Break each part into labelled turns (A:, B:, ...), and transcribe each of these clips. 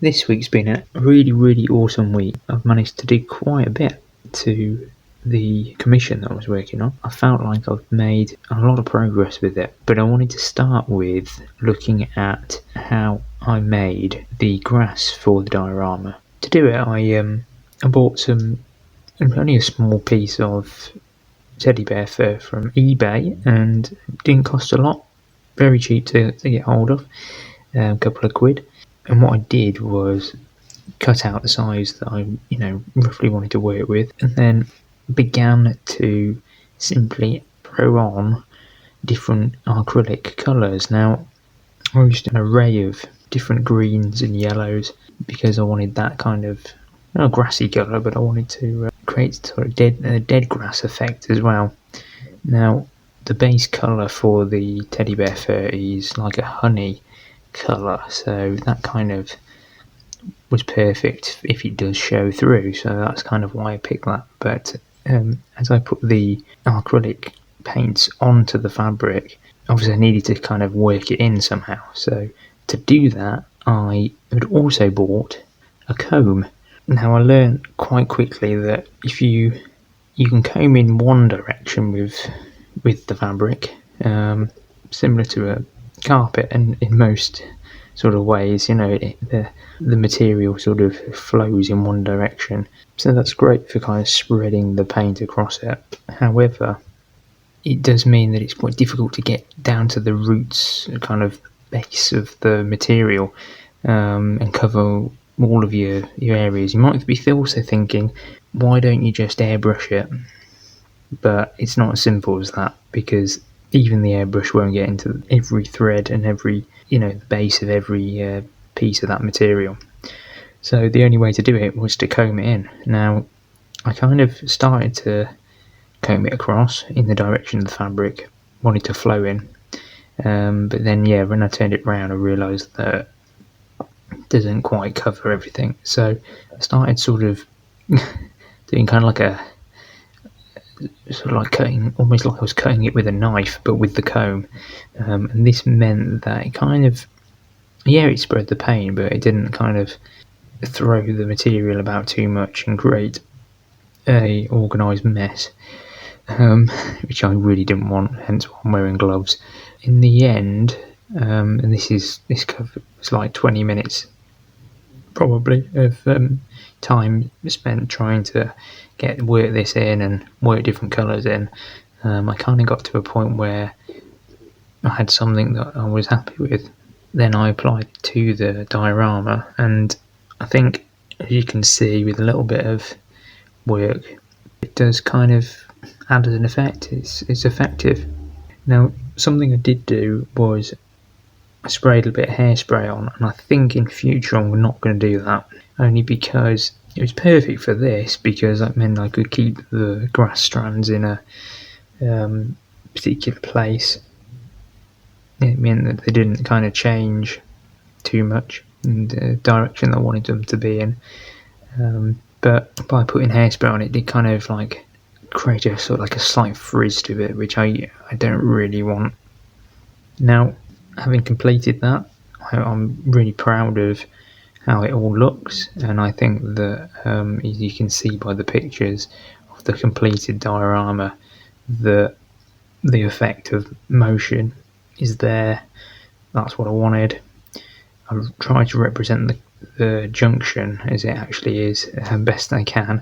A: This week's been a really awesome week. I've managed to do quite a bit to the commission that I was working on. I felt like I've made a lot of progress with it, but I wanted to start with looking at how I made the grass for the diorama. To do it, I bought only a small piece of teddy bear fur from eBay, and it didn't cost a lot. Very cheap to get hold of, a couple of quid. And what I did was cut out the size that I, roughly wanted to work with, and then began to simply throw on different acrylic colours. Now, I used an array of different greens and yellows because I wanted that kind of not a grassy colour, but I wanted to create sort of dead grass effect as well. Now, the base colour for the teddy bear fur is like a honey colour, so that kind of was perfect if it does show through, so that's kind of why I picked that. But as I put the acrylic paints onto the fabric, obviously I needed to kind of work it in somehow. So to do that, I had also bought a comb. Now, I learned quite quickly that if you can comb in one direction with the fabric, similar to a carpet, and in most sort of ways, the material sort of flows in one direction, so that's great for kind of spreading the paint across it. However, it does mean that it's quite difficult to get down to the roots, kind of base of the material, and cover all of your areas. You might be also thinking, why don't you just airbrush it? But it's not as simple as that, because even the airbrush won't get into every thread and every, the base of every piece of that material. So the only way to do it was to comb it in. Now, I kind of started to comb it across in the direction of the fabric, wanted to flow in. But then, when I turned it round, I realised that it doesn't quite cover everything. So I started sort of doing kind of like cutting, almost like I was cutting it with a knife, but with the comb. And this meant that it kind of, it spread the paint, but it didn't kind of throw the material about too much and create a organised mess, which I really didn't want, hence why I'm wearing gloves. In the end, and this cover was like 20 minutes probably of time spent trying to work this in and work different colours in. I kind of got to a point where I had something that I was happy with. Then I applied to the diorama, and I think, as you can see, with a little bit of work, it does kind of add an effect. It's effective. Now, something I did do was I sprayed a bit of hairspray on, and I think in future I'm not going to do that, only because it was perfect for this, because that meant I could keep the grass strands in a particular place. It meant that they didn't kind of change too much in the direction that I wanted them to be in. But by putting hairspray on, it did kind of like create a sort of like a slight frizz to it, which I don't really want. Now, having completed that, I'm really proud of how it all looks, and I think that as you can see by the pictures of the completed diorama, the effect of motion is there. That's what I wanted. I've tried to represent the junction as it actually is best I can,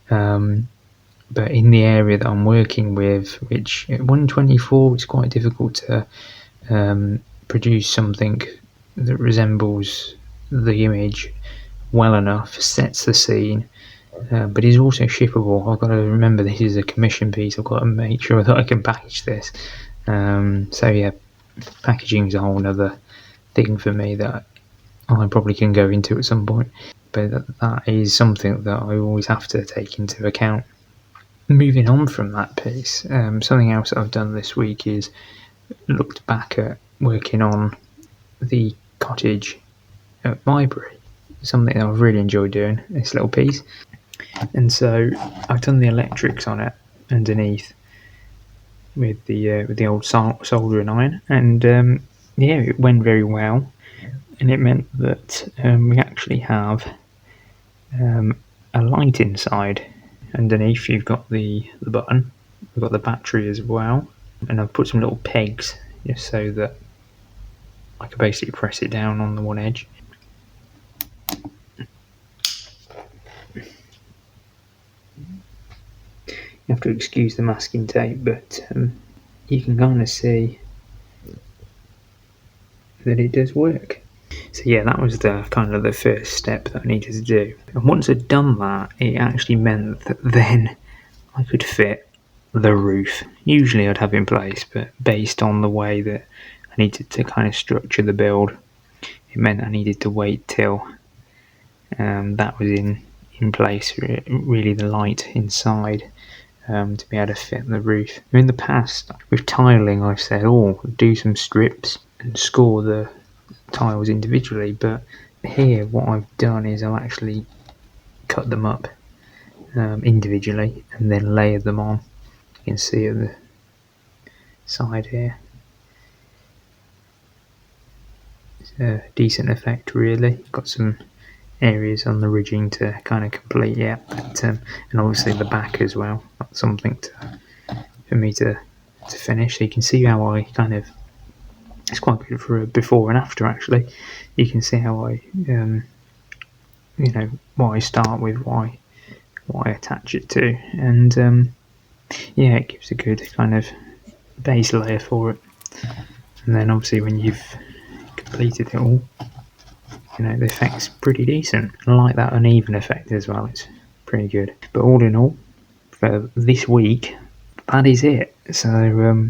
A: but in the area that I'm working with, which at 124 it's quite difficult to produce something that resembles the image well enough, sets the scene, but is also shippable. I've got to remember this is a commission piece. I've got to make sure that I can package this. Packaging is a whole other thing for me that I probably can go into at some point, but that is something that I always have to take into account. Moving on from that piece, something else that I've done this week is looked back at working on the cottage at library, something that I've really enjoyed doing, this little piece. And so I've done the electrics on it underneath with the old soldering iron, and it went very well. and it meant that we actually have a light inside. Underneath you've got the button, we've got the battery as well, and I've put some little pegs just so that I can basically press it down on the one edge. You have to excuse the masking tape, but you can kind of see that it does work. So yeah, that was the kind of the first step that I needed to do. And once I'd done that, it actually meant that then I could fit the roof. Usually I'd have in place, but based on the way that I needed to kind of structure the build, it meant I needed to wait till that was in place, really the light inside, to be able to fit the roof. In the past, with tiling, I've said, oh, do some strips and score the tiles individually, but here what I've done is I've actually cut them up individually and then layered them on. You can see at the side here. It's a decent effect, really. Got some areas on the ridging to kind of complete yet, but and obviously the back as well. That's something for me to finish. So you can see how I kind of, it's quite good for a before and after actually. You can see how I what I start with, what I attach it to, and yeah, it gives a good kind of base layer for it. And then obviously when you've completed it all, the effect's pretty decent. I like that uneven effect as well, it's pretty good. But all in all, for this week, that is it. So,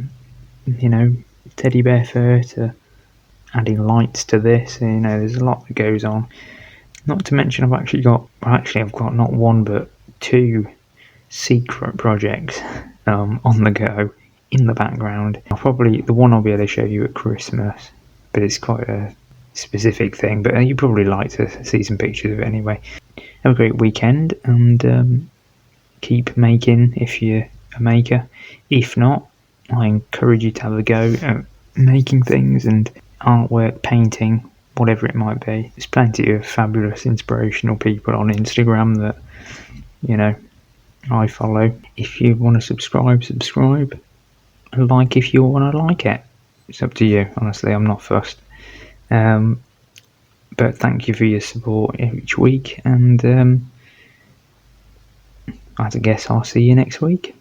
A: teddy bear fur to adding lights to this, there's a lot that goes on. Not to mention I've got not one but two secret projects on the go in the background. The one I'll be able to show you at Christmas, but it's quite a specific thing, but you'd probably like to see some pictures of it anyway. Have a great weekend, and keep making if you're a maker. If not, I encourage you to have a go at making things and artwork, painting, whatever it might be. There's plenty of fabulous inspirational people on Instagram that I follow. If you want to subscribe, like if you want to like it. It's up to you, honestly, I'm not fussed. But thank you for your support each week, and I guess I'll see you next week.